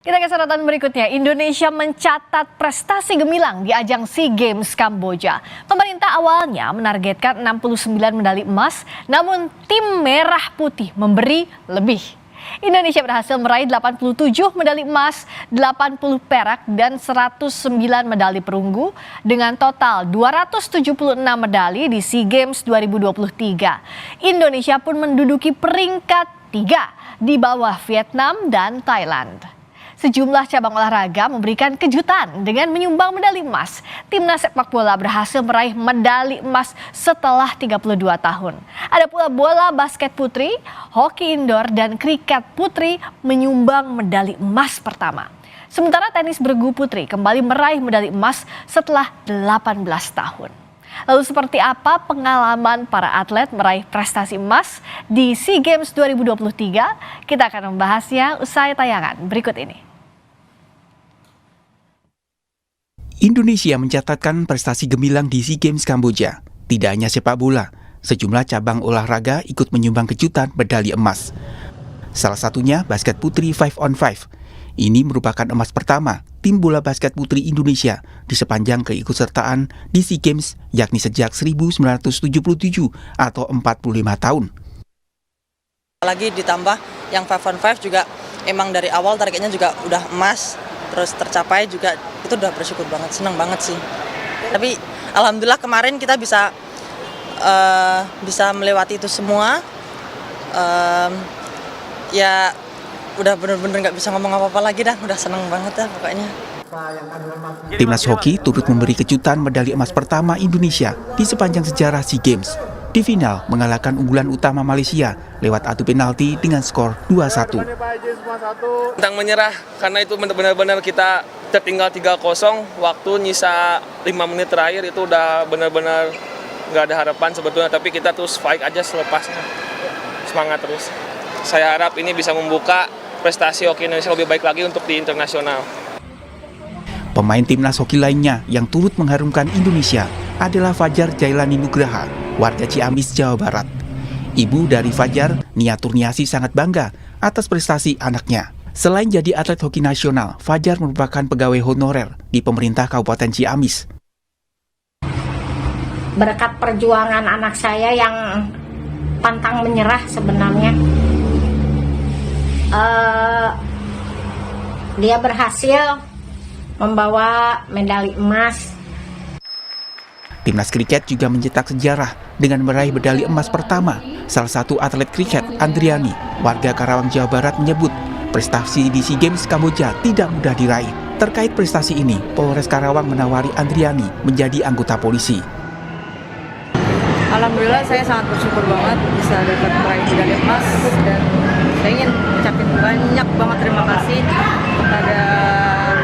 Kita ke sorotan berikutnya, Indonesia mencatat prestasi gemilang di ajang SEA Games Kamboja. Pemerintah awalnya menargetkan 69 medali emas, namun tim merah putih memberi lebih. Indonesia berhasil meraih 87 medali emas, 80 perak, dan 109 medali perunggu dengan total 276 medali di SEA Games 2023. Indonesia pun menduduki peringkat 3 di bawah Vietnam dan Thailand. Sejumlah cabang olahraga memberikan kejutan dengan menyumbang medali emas. Timnas sepak bola berhasil meraih medali emas setelah 32 tahun. Ada pula bola basket putri, hoki indoor, dan kriket putri menyumbang medali emas pertama. Sementara tenis bergu putri kembali meraih medali emas setelah 18 tahun. Lalu seperti apa pengalaman para atlet meraih prestasi emas di SEA Games 2023? Kita akan membahasnya usai tayangan berikut ini. Indonesia mencatatkan prestasi gemilang di SEA Games Kamboja. Tidak hanya sepak bola, sejumlah cabang olahraga ikut menyumbang kejutan medali emas. Salah satunya basket putri 5-on-5. Ini merupakan emas pertama tim bola basket putri Indonesia di sepanjang keikutsertaan di SEA Games, yakni sejak 1977 atau 45 tahun. Lagi ditambah yang 5-on-5 juga emang dari awal targetnya juga udah emas, terus tercapai juga, itu udah bersyukur banget, senang banget sih. Tapi alhamdulillah kemarin kita bisa melewati itu semua. Ya udah bener-bener nggak bisa ngomong apa-apa lagi dah, udah seneng banget dah pokoknya. Timnas hoki turut memberi kejutan medali emas pertama Indonesia di sepanjang sejarah SEA Games. Di final mengalahkan unggulan utama Malaysia lewat adu penalti dengan skor 2-1. Tentang menyerah, karena itu benar-benar kita tertinggal 3-0, waktu nyisa 5 menit terakhir itu udah benar-benar nggak ada harapan sebetulnya, tapi kita terus fight aja selepasnya, semangat terus. Saya harap ini bisa membuka prestasi hoki Indonesia lebih baik lagi untuk di internasional. Pemain timnas hoki lainnya yang turut mengharumkan Indonesia adalah Fajar Jailani Nugraha, warga Ciamis, Jawa Barat. Ibu dari Fajar, Nia Turniasi, sangat bangga atas prestasi anaknya. Selain jadi atlet hoki nasional, Fajar merupakan pegawai honorer di pemerintah Kabupaten Ciamis. Berkat perjuangan anak saya yang pantang menyerah sebenarnya, dia berhasil membawa medali emas. Timnas kriket juga mencetak sejarah dengan meraih medali emas pertama. Salah satu atlet kriket, Andriani, warga Karawang, Jawa Barat, menyebut prestasi di SEA Games Kamboja tidak mudah diraih. Terkait prestasi ini, Polres Karawang menawari Andriani menjadi anggota polisi. Alhamdulillah saya sangat bersyukur banget bisa dapat meraih medali emas, dan saya ingin ucapin banyak banget terima kasih kepada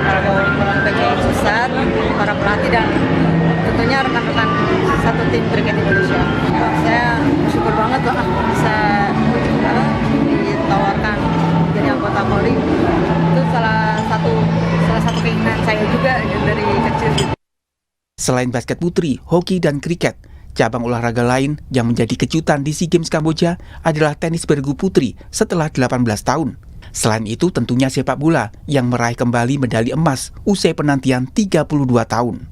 orang PKI Pusat, para pelatih, dan tentunya rekan-rekan satu tim kriket Indonesia. Saya bersyukur banget lah bisa ditawarkan jadi anggota Polri. Itu salah satu keinginan saya juga dari kecil. Selain basket putri, hoki, dan kriket, cabang olahraga lain yang menjadi kejutan di SEA Games Kamboja adalah tenis bergu putri setelah 18 tahun. Selain itu tentunya sepak bola yang meraih kembali medali emas usai penantian 32 tahun.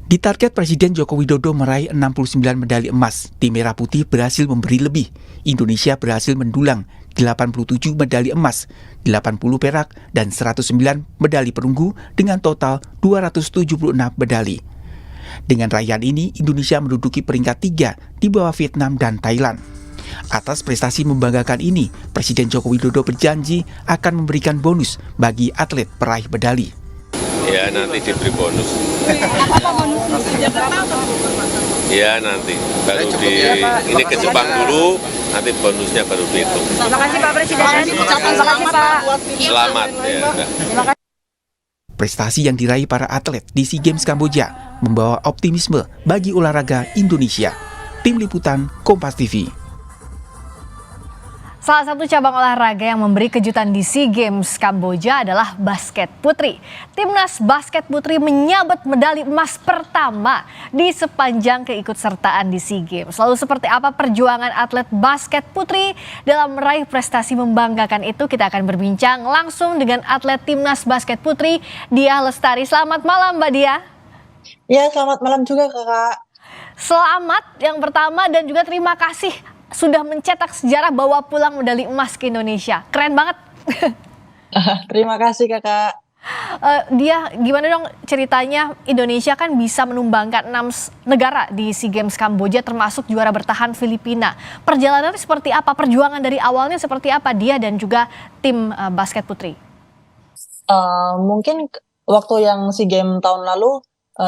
Ditarget Presiden Joko Widodo meraih 69 medali emas, tim merah putih berhasil memberi lebih. Indonesia berhasil mendulang 87 medali emas, 80 perak, dan 109 medali perunggu dengan total 276 medali. Dengan raihan ini, Indonesia menduduki peringkat 3 di bawah Vietnam dan Thailand. Atas prestasi membanggakan ini, Presiden Joko Widodo berjanji akan memberikan bonus bagi atlet peraih medali. Ya, nanti diberi bonus. Apa bonusnya? Ya, nanti baru ini ke Jepang dulu, nanti bonusnya baru dihitung. Terima kasih Pak Presiden. Terima kasih Pak. Selamat ya. Prestasi yang diraih para atlet di SEA Games Kamboja membawa optimisme bagi olahraga Indonesia. Tim Liputan Kompas TV. Salah satu cabang olahraga yang memberi kejutan di SEA Games Kamboja adalah basket putri. Timnas basket putri menyabet medali emas pertama di sepanjang keikutsertaan di SEA Games. Lalu seperti apa perjuangan atlet basket putri dalam meraih prestasi membanggakan itu? Kita akan berbincang langsung dengan atlet Timnas basket putri, Diah Lestari. Selamat malam Mbak Diah. Ya, selamat malam juga Kakak. Selamat yang pertama dan juga terima kasih sudah mencetak sejarah bawa pulang medali emas ke Indonesia. Keren banget. Terima kasih Kakak. Dia gimana dong ceritanya Indonesia kan bisa menumbangkan 6 negara di SEA Games Kamboja termasuk juara bertahan Filipina. Perjalanannya seperti apa? Perjuangan dari awalnya seperti apa dia dan juga tim basket putri? Mungkin waktu yang SEA Games tahun lalu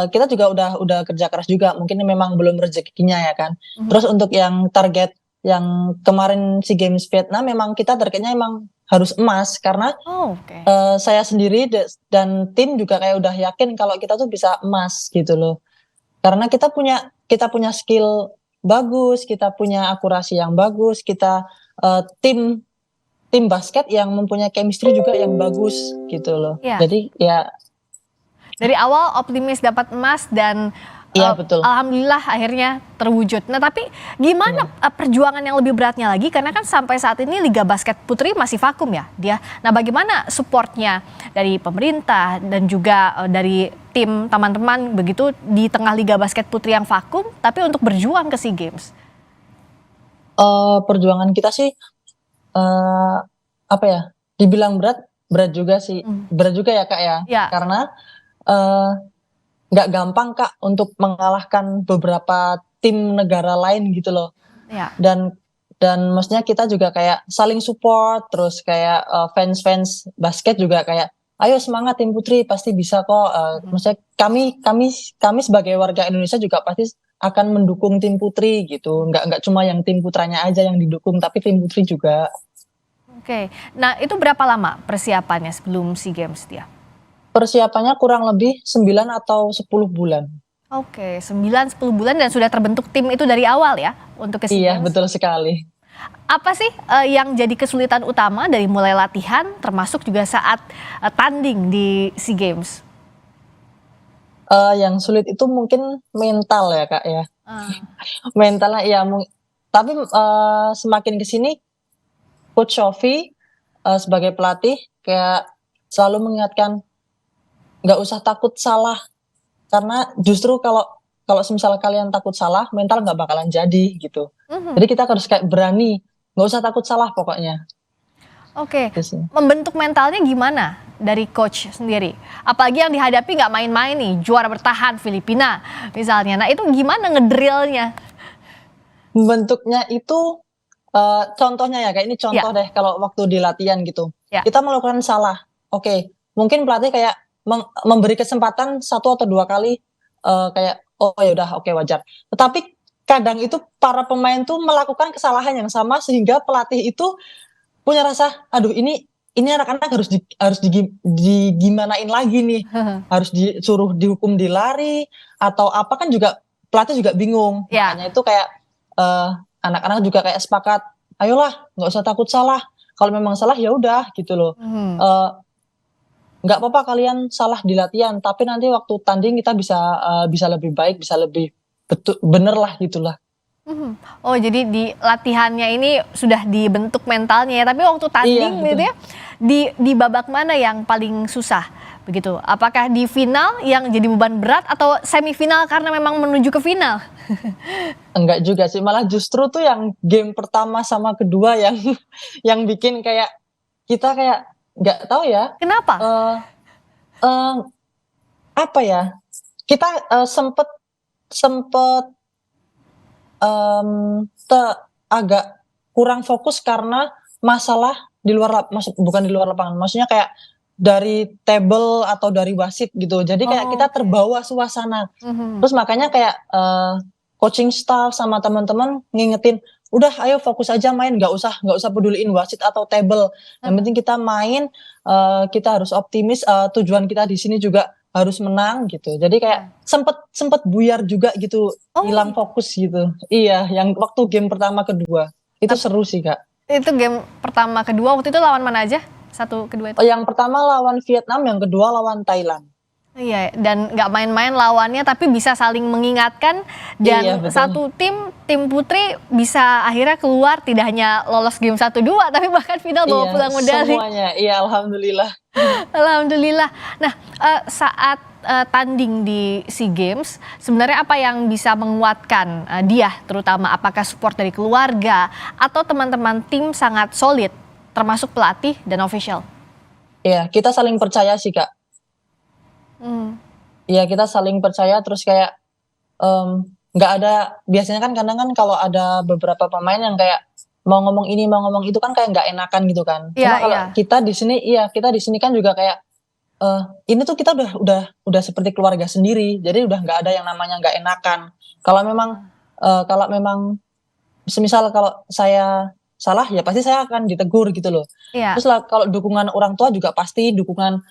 kita juga udah kerja keras juga, mungkin memang belum rezekinya ya kan. Terus untuk yang target yang kemarin SEA Games Vietnam memang kita targetnya emang harus emas karena saya sendiri dan tim juga kayak udah yakin kalau kita tuh bisa emas gitu loh. Karena kita punya skill bagus, kita punya akurasi yang bagus, kita tim basket yang mempunyai chemistry juga yang bagus gitu loh. Ya. Jadi ya dari awal optimis dapat emas dan iya, betul. alhamdulillah akhirnya terwujud. Nah tapi gimana perjuangan yang lebih beratnya lagi karena kan sampai saat ini Liga Basket Putri masih vakum ya dia. Nah bagaimana supportnya dari pemerintah dan juga dari tim teman-teman begitu di tengah Liga Basket Putri yang vakum tapi untuk berjuang ke SEA Games? Perjuangan kita sih apa ya? Dibilang berat juga sih. Berat juga ya Kak ya. Ya. Karena nggak gampang Kak untuk mengalahkan beberapa tim negara lain gitu loh. Ya. Dan maksudnya kita juga kayak saling support, terus kayak fans basket juga kayak ayo semangat tim putri pasti bisa kok. Maksudnya kami sebagai warga Indonesia juga pasti akan mendukung tim putri gitu. Nggak cuma yang tim putranya aja yang didukung, tapi tim putri juga. Oke. Nah itu berapa lama persiapannya sebelum SEA Games dia? Persiapannya kurang lebih 9 atau 10 bulan. Oke, 9-10 bulan dan sudah terbentuk tim itu dari awal ya untuk ke SEA Iya, Games? betul sekali. Apa sih yang jadi kesulitan utama dari mulai latihan termasuk juga saat tanding di SEA Games? Yang sulit itu mungkin mental ya Kak ya. Mentalnya ya, tapi semakin kesini Coach Shofi sebagai pelatih kayak selalu mengingatkan nggak usah takut salah karena justru kalau misalnya kalian takut salah mental nggak bakalan jadi gitu. Jadi kita harus kayak berani, nggak usah takut salah pokoknya. Oke, membentuk mentalnya gimana dari coach sendiri? Apalagi yang dihadapi nggak main-main nih, juara bertahan Filipina misalnya. Nah itu gimana ngedrillnya? Membentuknya itu contohnya ya kayak ini contoh deh kalau waktu di latihan gitu. Kita melakukan salah. Oke, mungkin pelatih kayak memberi kesempatan 1 atau 2 kali kayak oh ya udah oke, wajar. Tetapi kadang itu para pemain tuh melakukan kesalahan yang sama sehingga pelatih itu punya rasa aduh ini anak-anak harus digimanain lagi nih. Harus disuruh dihukum di lari atau apa kan juga pelatih juga bingung. Makanya itu kayak anak-anak juga kayak sepakat, ayolah nggak usah takut salah. Kalau memang salah ya udah gitu loh. Nggak apa-apa kalian salah di latihan, tapi nanti waktu tanding kita bisa lebih baik, bisa lebih bener lah gitulah. Oh jadi di latihannya ini sudah dibentuk mentalnya ya, tapi waktu tanding gitu ya, di babak mana yang paling susah begitu? Apakah di final yang jadi beban berat atau semifinal karena memang menuju ke final? Enggak juga sih, malah justru tuh yang game pertama sama kedua yang bikin kayak kita kayak nggak tahu ya. Kenapa? Apa ya? Kita sempet agak kurang fokus karena masalah di luar bukan di luar lapangan. Maksudnya kayak dari table atau dari wasit gitu. Jadi kayak kita terbawa suasana. Terus makanya kayak coaching staff sama teman-teman ngingetin, udah ayo fokus aja main, nggak usah peduliin wasit atau table. Yang penting kita main, kita harus optimis, tujuan kita di sini juga harus menang gitu. Jadi kayak sempet buyar juga gitu, hilang fokus gitu. Iya, yang waktu game pertama kedua itu seru sih Kak. Itu game pertama, kedua waktu itu lawan mana aja? Satu, kedua itu? Yang pertama lawan Vietnam, yang kedua lawan Thailand. Iya, dan nggak main-main lawannya, tapi bisa saling mengingatkan. Dan Iya, betul. satu tim putri bisa akhirnya keluar, tidak hanya lolos game 1-2, tapi bahkan final bawa pulang medali. Semuanya, iya alhamdulillah. Alhamdulillah. Nah, saat tanding di SEA Games, sebenarnya apa yang bisa menguatkan dia, terutama apakah support dari keluarga atau teman-teman tim sangat solid, termasuk pelatih dan official? Iya, kita saling percaya sih Kak. Iya, kita saling percaya, terus kayak nggak ada, biasanya kan kadang kan kalau ada beberapa pemain yang kayak mau ngomong ini mau ngomong itu kan kayak nggak enakan gitu kan. Cuma kalau kita di sini kan juga kayak ini tuh kita udah seperti keluarga sendiri, jadi udah nggak ada yang namanya nggak enakan. Kalau memang semisal kalau saya salah ya pasti saya akan ditegur gitu loh. Terus lah kalau dukungan orang tua juga pasti, dukungan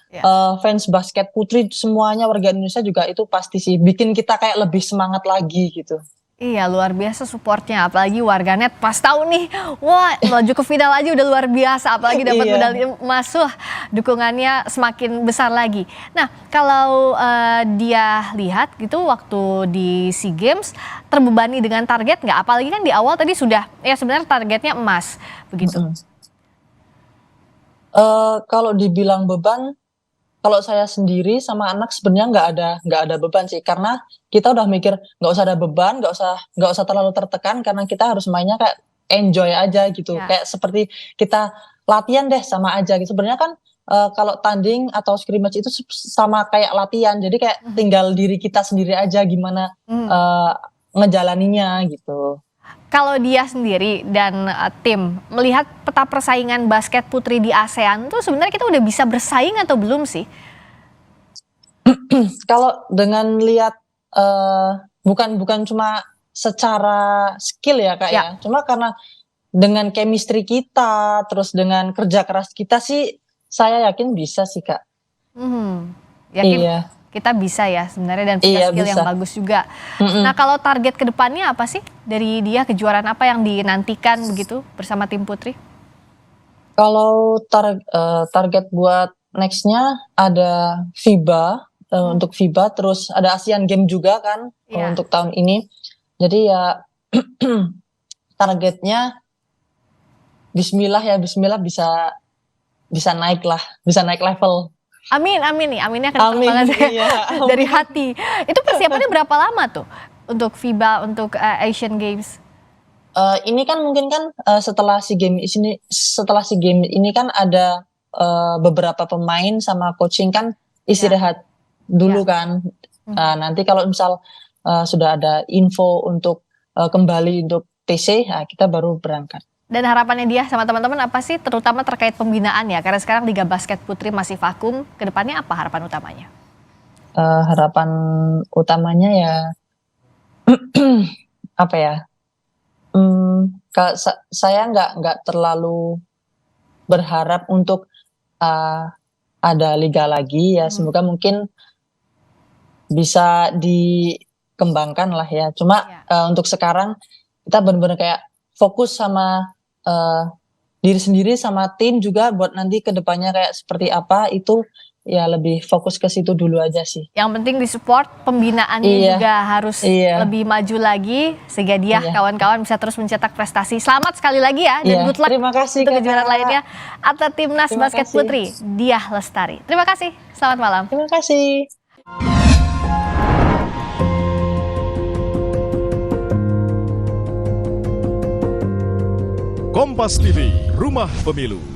fans basket putri semuanya warga Indonesia juga itu pasti sih bikin kita kayak lebih semangat lagi gitu. Iya, luar biasa supportnya, apalagi warganet pas tahu nih, wah melaju ke final aja udah luar biasa, apalagi dapat medali emas, wah dukungannya semakin besar lagi. Nah, kalau dia lihat gitu waktu di SEA Games, terbebani dengan target nggak? Apalagi kan di awal tadi sudah, ya sebenarnya targetnya emas, begitu. Kalau dibilang beban, kalau saya sendiri sama anak sebenarnya nggak ada beban sih, karena kita udah mikir nggak usah ada beban, nggak usah terlalu tertekan, karena kita harus mainnya kayak enjoy aja gitu, kayak seperti kita latihan deh sama aja gitu. Sebenarnya kan kalau tanding atau scrimmage itu sama kayak latihan, jadi kayak tinggal diri kita sendiri aja gimana ngejalaninya gitu. Kalau dia sendiri dan tim melihat peta persaingan basket putri di ASEAN tuh sebenarnya kita udah bisa bersaing atau belum sih? Kalau dengan lihat bukan cuma secara skill ya Kak ya, cuma karena dengan chemistry kita, terus dengan kerja keras kita sih, saya yakin bisa sih Kak. Yakin? Kita bisa ya sebenarnya, dan punya skill yang bagus juga. Nah, kalau target kedepannya apa sih dari dia, kejuaraan apa yang dinantikan begitu bersama tim putri? Kalau target buat nextnya ada FIBA, untuk FIBA, terus ada Asian Games juga kan untuk tahun ini. Jadi ya targetnya Bismillah bisa naik level. Amin nih, aminnya kencang banget dari hati. Itu persiapannya berapa lama tuh untuk FIBA, untuk Asian Games? Ini kan mungkin kan setelah SEA Games ini kan ada beberapa pemain sama coaching kan istirahat dulu kan. Nanti kalau misal sudah ada info untuk kembali untuk TC, kita baru berangkat. Dan harapannya dia sama teman-teman apa sih, terutama terkait pembinaan ya? Karena sekarang Liga Basket Putri masih vakum, kedepannya apa harapan utamanya? Harapan utamanya ya, apa ya? Saya nggak terlalu berharap untuk ada liga lagi ya. Semoga mungkin bisa dikembangkan lah ya. Cuma untuk sekarang kita benar-benar kayak fokus sama diri sendiri sama tim juga, buat nanti kedepannya kayak seperti apa itu ya, lebih fokus ke situ dulu aja sih. Yang penting disupport pembinaannya juga harus lebih maju lagi sehingga dia kawan-kawan bisa terus mencetak prestasi. Selamat sekali lagi ya, dan good luck untuk kejuaraan lainnya atlet timnas basket putri Diah Lestari. Terima kasih, selamat malam. Terima kasih. Kompas TV, Rumah Pemilu.